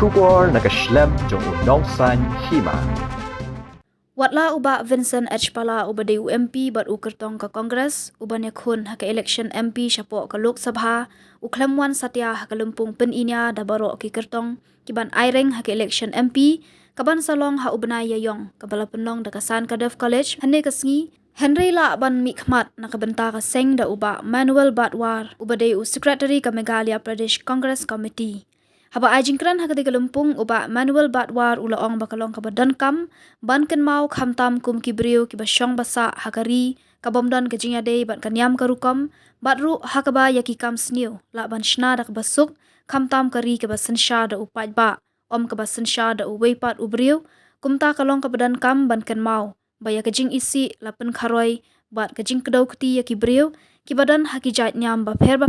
Shubor nakaslem jong unongsan Hima. Watla uba Vincent H. Pala uba de UMP bat ukertong ka Kongres uban yakhun haka election MP syapo ka Lok Sabha uklemwan satya haka lumpung Pynïaphiah da baro ki kertong kiban aireng haka election MP kaban salong ha ubna yayong kabala penlong da kasan ka Def College hane kasngi Henry la ban mikmat nakabenta ka seng da uba Manuel Batwar uba de Secretary ka Meghalaya Pradesh Congress Committee. Haba ajingkran haka di kalumpung uba Manuel Batwar ulaong bakalong kabadan kam ban ken mau khamtam kum kibriu kibasyong basa hakari kabomdan kajingya day ban kanyam karukom batru hakaba yaki kam sniu la ban shna da kabasuk khamtam kari kabasan sha da upaj ba om kabasan sha da uweipat ubriu kumta kalong kabadan kam ban ken mau baya kajing isi lapen kharoi bat kajing kedau kti yaki briu kibadan haki jait nyam ba pher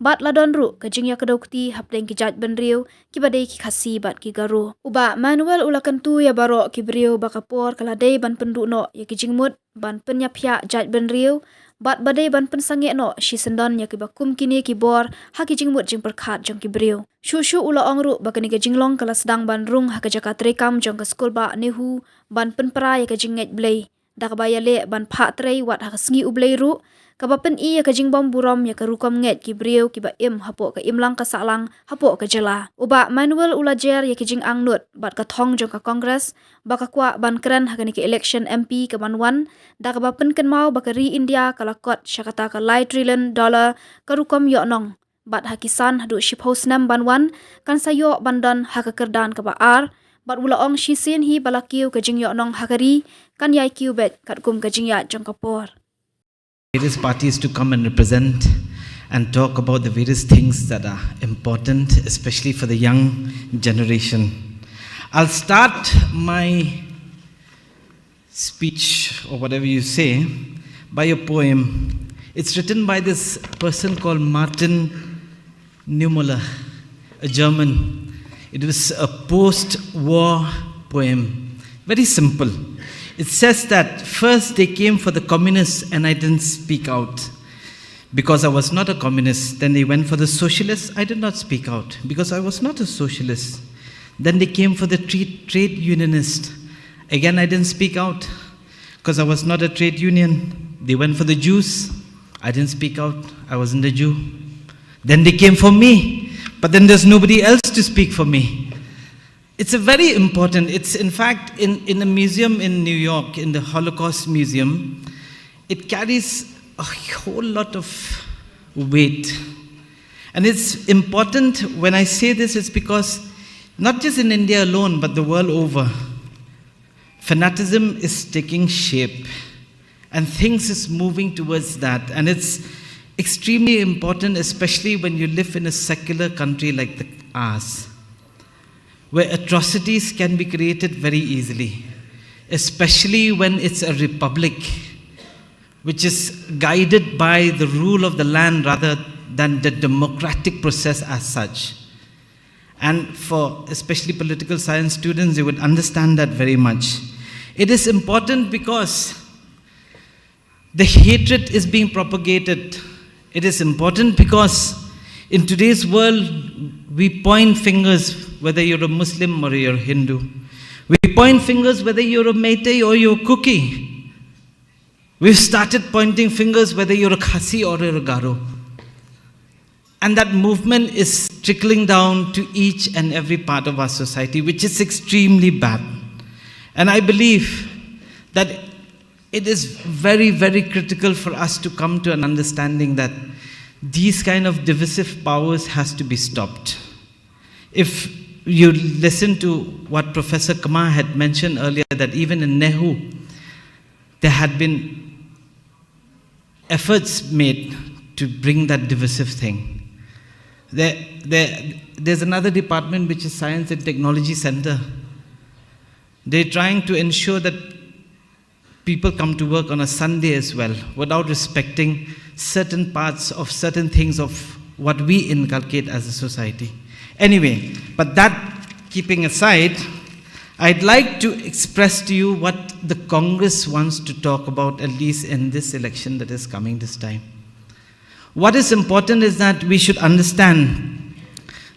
bat ladon ru kajing ya kedokti hapdeng ki Jaitbynriew kibadei ki khasi bat ki garu uba Manuel ulakan tu ya baro ki briu bakapor kaladei ban Pynduh no ya ki Jingmut ban Pynïaphiah Jaitbynriew bat badei ban pensange no shi sendon ya ki bakum kini ki bor ha ki Jingmut jing perkhat jong ki briu shu ula ongru bakani ka jinglong kala sedang ban rung ha ka jakat rekam jong ka skul ba nehu ban penpra ya ka jingget blei dak baya le ban pha trei wat ha ka sngi ublei ru kabapen i ya kajing bom burom ya karukom nget ki briu ki ba im hapo ka imlang ka salang hapo ka jela uba Manuel ulajer ya kajing angnut bat ka thong jong ka Kongres baka kwa ban kran hakani ki election MP ka banwan da kabapen ken mau baka ri India kalakot syakata ka $1 trillion karukom yo nong bat hakisan hadu shiphouse nam banwan kan sayo bandan hakakerdan ka ba ar bat ulaong shisin hi balakiu kajing yo nong hakari kan yai kiu bet katkum kajing ya jong kapor. Various parties to come and represent and talk about the various things that are important, especially for the young generation. I'll start my speech, or whatever you say, by a poem. It's written by this person called Martin Niemöller, a German. It was a post-war poem, very simple. It says that first they came for the communists and I didn't speak out because I was not a communist. Then they went for the socialists. I did not speak out because I was not a socialist. Then they came for the trade unionist. Again, I didn't speak out because I was not a trade union. They went for the Jews. I didn't speak out. I wasn't a Jew. Then they came for me, but then there's nobody else to speak for me. It's a very important, it's in fact in a museum in New York, in the Holocaust Museum, it carries a whole lot of weight. And it's important when I say this, it's because not just in India alone, but the world over, fanaticism is taking shape and things is moving towards that. And it's extremely important, especially when you live in a secular country like ours, where atrocities can be created very easily, especially when it's a republic, which is guided by the rule of the land rather than the democratic process as such. And for especially political science students, they would understand that very much. It is important because the hatred is being propagated. It is important because in today's world, we point fingers whether you're a Muslim or you're a Hindu. We point fingers whether you're a Meitei or you're a Kuki. We've started pointing fingers whether you're a Khasi or you're a Garo. And that movement is trickling down to each and every part of our society, which is extremely bad. And I believe that it is very, very critical for us to come to an understanding that these kind of divisive powers has to be stopped. If you listen to what Professor Kamar had mentioned earlier, that even in Nehu, there had been efforts made to bring that divisive thing. There's another department which is Science and Technology Center. They're trying to ensure that people come to work on a Sunday as well, without respecting certain parts of certain things of what we inculcate as a society. Anyway, but that keeping aside, I'd like to express to you what the Congress wants to talk about, at least in this election that is coming this time. What is important is that we should understand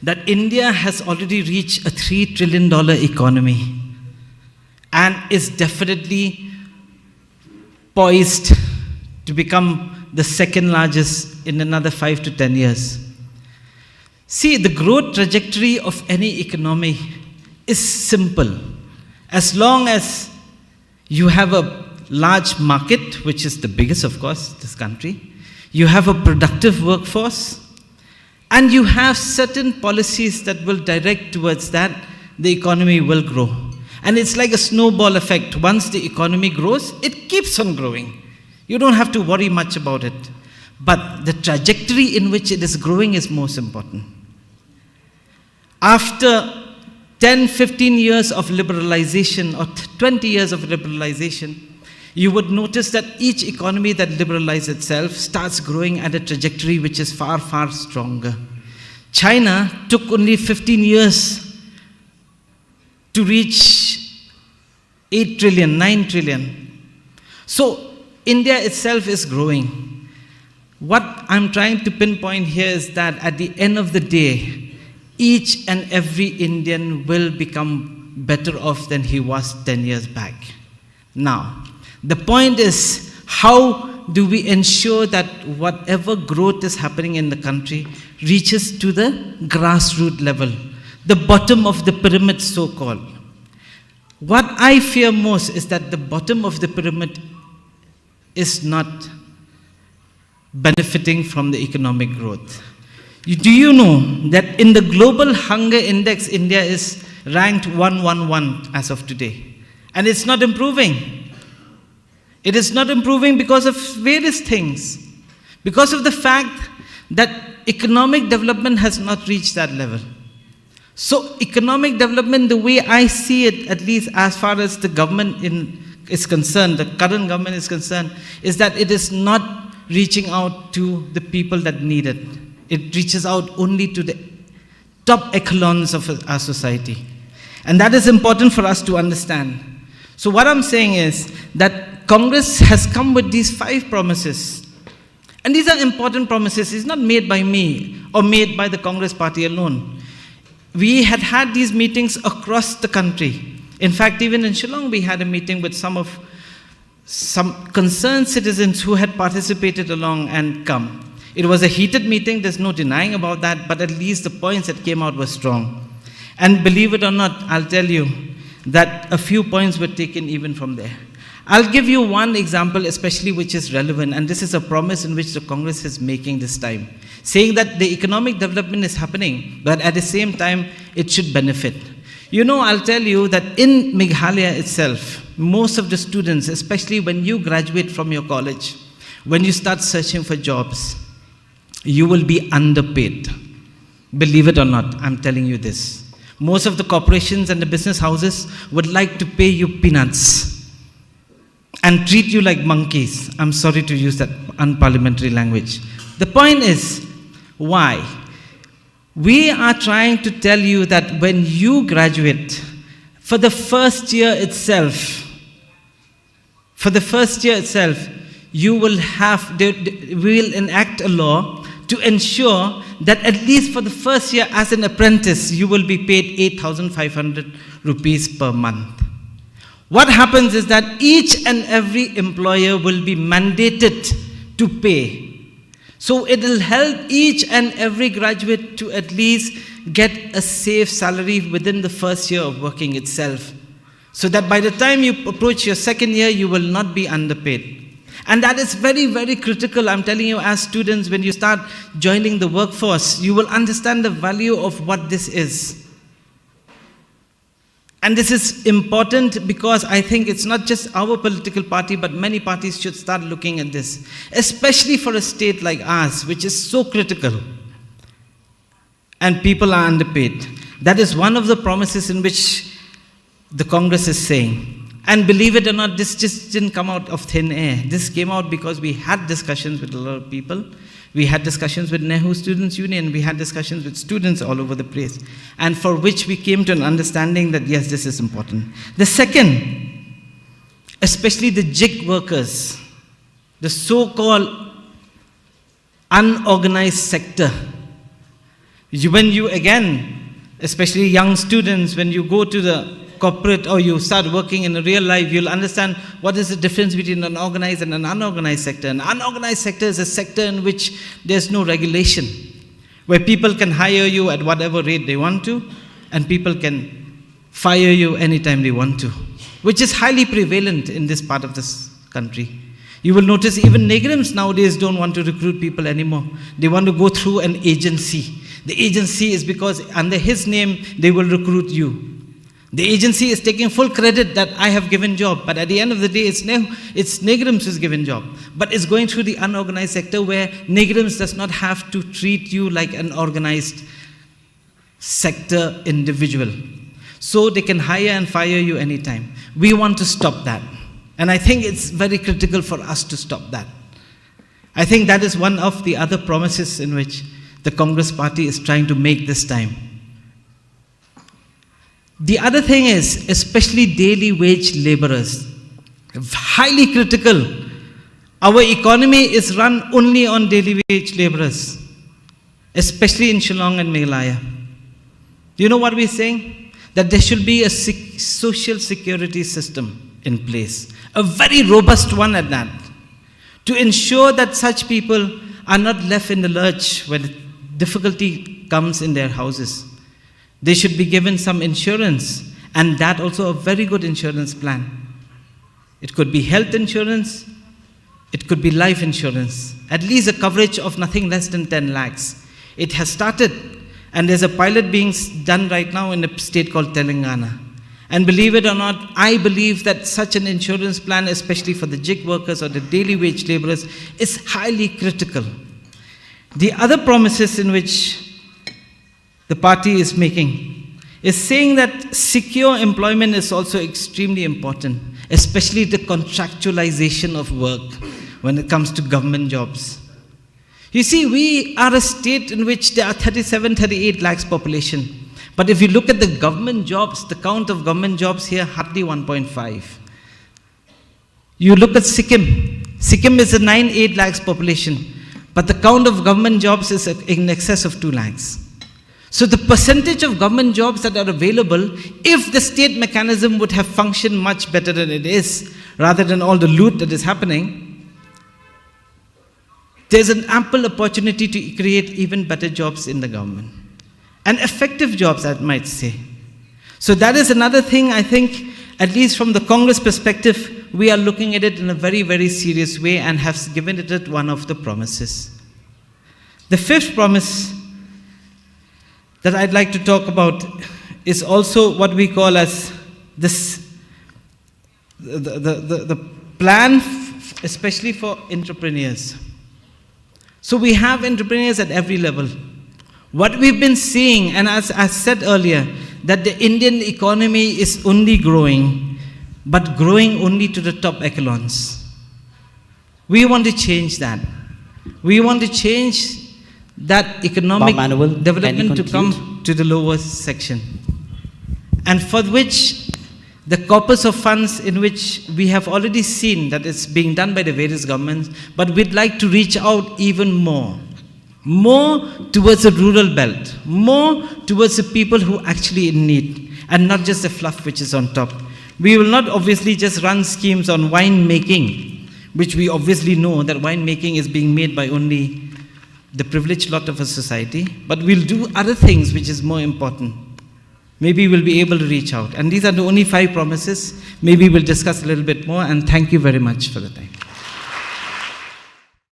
that India has already reached a $3 trillion economy and is definitely poised to become the second largest in another 5 to 10 years. See, the growth trajectory of any economy is simple. As long as you have a large market, which is the biggest, of course, this country, you have a productive workforce, and you have certain policies that will direct towards that, the economy will grow. And it's like a snowball effect. Once the economy grows, it keeps on growing. You don't have to worry much about it. But the trajectory in which it is growing is most important. After 10, 15 years of liberalization or 20 years of liberalization, you would notice that each economy that liberalizes itself starts growing at a trajectory which is far, far stronger. China took only 15 years to reach 8 trillion, 9 trillion. So India itself is growing. What I'm trying to pinpoint here is that at the end of the day, each and every Indian will become better off than he was 10 years back. Now, the point is, how do we ensure that whatever growth is happening in the country reaches to the grassroots level, the bottom of the pyramid, so-called? What I fear most is that the bottom of the pyramid is not benefiting from the economic growth. Do you know that in the global hunger index, India is ranked 111 as of today? And it's not improving. It is not improving because of various things. Because of the fact that economic development has not reached that level. So economic development, the way I see it, at least as far as the government is concerned, the current government is concerned, is that it is not reaching out to the people that need it. It reaches out only to the top echelons of our society. And that is important for us to understand. So what I'm saying is that Congress has come with these 5 promises. And these are important promises. It's not made by me or made by the Congress party alone. We had these meetings across the country. In fact, even in Shillong, we had a meeting with some concerned citizens who had participated along and come. It was a heated meeting, there's no denying about that, but at least the points that came out were strong. And believe it or not, I'll tell you that a few points were taken even from there. I'll give you one example especially which is relevant, and this is a promise in which the Congress is making this time, saying that the economic development is happening, but at the same time, it should benefit. You know, I'll tell you that in Meghalaya itself, most of the students, especially when you graduate from your college, when you start searching for jobs, you will be underpaid. Believe it or not, I'm telling you this. Most of the corporations and the business houses would like to pay you peanuts and treat you like monkeys. I'm sorry to use that unparliamentary language. The point is, why? We are trying to tell you that when you graduate, for the first year itself, you will have, we will enact a law to ensure that at least for the first year as an apprentice, you will be paid 8,500 rupees per month. What happens is that each and every employer will be mandated to pay. So it will help each and every graduate to at least get a safe salary within the first year of working itself. So that by the time you approach your second year, you will not be underpaid. And that is very, very critical. I'm telling you, as students, when you start joining the workforce, you will understand the value of what this is. And this is important because I think it's not just our political party, but many parties should start looking at this, especially for a state like ours, which is so critical. And people are underpaid. That is one of the promises in which the Congress is saying. And believe it or not, this just didn't come out of thin air. This came out because we had discussions with a lot of people. We had discussions with Nehru Students' Union. We had discussions with students all over the place. And for which we came to an understanding that, yes, this is important. The second, especially the gig workers, the so-called unorganized sector, When you again, especially young students, when you go to the corporate or you start working in a real life, you'll understand what is the difference between an organized and an unorganized sector. An unorganized sector is a sector in which there's no regulation, where people can hire you at whatever rate they want to, and people can fire you anytime they want to, which is highly prevalent in this part of this country. You will notice even Negrams nowadays don't want to recruit people anymore. They want to go through an agency. The agency is because under his name, they will recruit you. The agency is taking full credit that I have given job, but at the end of the day, it's Negrams who's given job. But it's going through the unorganized sector where Negrams does not have to treat you like an organized sector individual. So they can hire and fire you anytime. We want to stop that. And I think it's very critical for us to stop that. I think that is one of the other promises in which the Congress party is trying to make this time. The other thing is, especially daily wage laborers, highly critical. Our economy is run only on daily wage laborers, especially in Shillong and Meghalaya. Do you know what we're saying? That there should be a social security system in place, a very robust one at that, to ensure that such people are not left in the lurch when difficulty comes in their houses. They should be given some insurance, and that also a very good insurance plan. It could be health insurance, it could be life insurance, at least a coverage of nothing less than 10 lakhs. It has started, and there's a pilot being done right now in a state called Telangana. And believe it or not, I believe that such an insurance plan, especially for the gig workers or the daily wage laborers, is highly critical. The other promises in which the party is making is saying that secure employment is also extremely important, especially the contractualization of work when it comes to government jobs. You see, we are a state in which there are 38 lakhs population. But if you look at the government jobs, the count of government jobs here, hardly 1.5. You look at Sikkim. Sikkim is a 8 lakhs population. But the count of government jobs is in excess of 2 lakhs. So the percentage of government jobs that are available, if the state mechanism would have functioned much better than it is, rather than all the loot that is happening, there's an ample opportunity to create even better jobs in the government. And effective jobs, I might say. So that is another thing I think, at least from the Congress perspective, we are looking at it in a very, very serious way and have given it one of the promises. The fifth promise that I'd like to talk about is also what we call as this, the plan, especially for entrepreneurs. So we have entrepreneurs at every level. What we've been seeing, and as I said earlier, that the Indian economy is only growing, but growing only to the top echelons. We want to change that. We want to change that economic development to come to the lower section. And for which the corpus of funds in which we have already seen that it's being done by the various governments, but we'd like to reach out even more. More towards the rural belt, more towards the people who are actually in need, and not just the fluff which is on top. We will not obviously just run schemes on wine making, which we obviously know that wine making is being made by only the privileged lot of a society, but we'll do other things which is more important. Maybe we'll be able to reach out. And these are the only 5 promises. Maybe we'll discuss a little bit more, and thank you very much for the time.